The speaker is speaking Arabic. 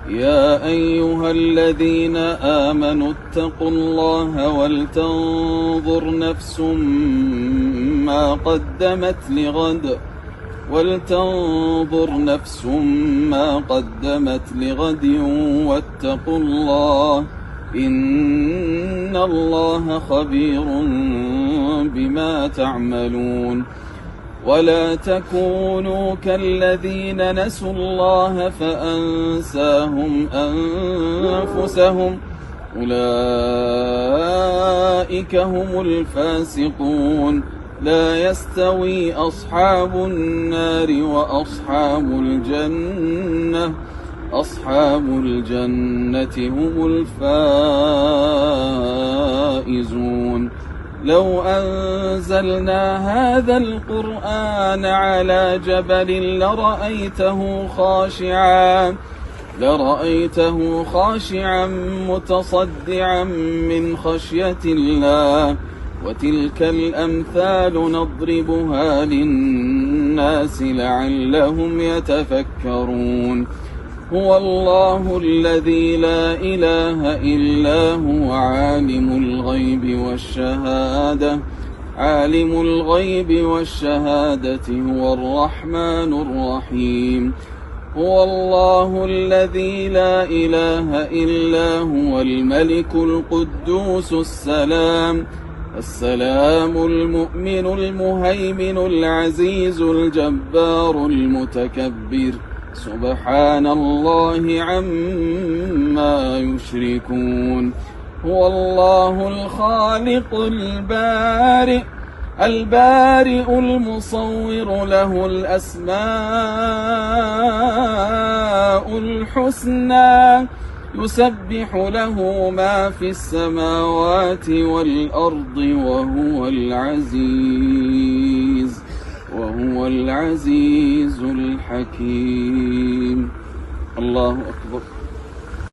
يا أيها الذين آمنوا اتقوا الله ولتنظر نفس ما قدمت لغد واتقوا الله إن الله خبير بما تعملون. ولا تكونوا كالذين نسوا الله فأنساهم أنفسهم أولئك هم الفاسقون. لا يستوي أصحاب النار وأصحاب الجنة هم الفائزون. لو أنزلنا هذا القرآن على جبل لرأيته خاشعا متصدعا من خشية الله. وتلك الأمثال نضربها للناس لعلهم يتفكرون. هو الله الذي لا إله إلا هو عالم الغيب والشهادة هو الرحمن الرحيم. هو الله الذي لا إله إلا هو الملك القدوس السلام المؤمن المهيمن العزيز الجبار المتكبر. سبحان الله عما يشركون. هو الله الخالق البارئ المصور له الأسماء الحسنى يسبح له ما في السماوات والأرض وهو العزيز الحكيم. الله أكبر.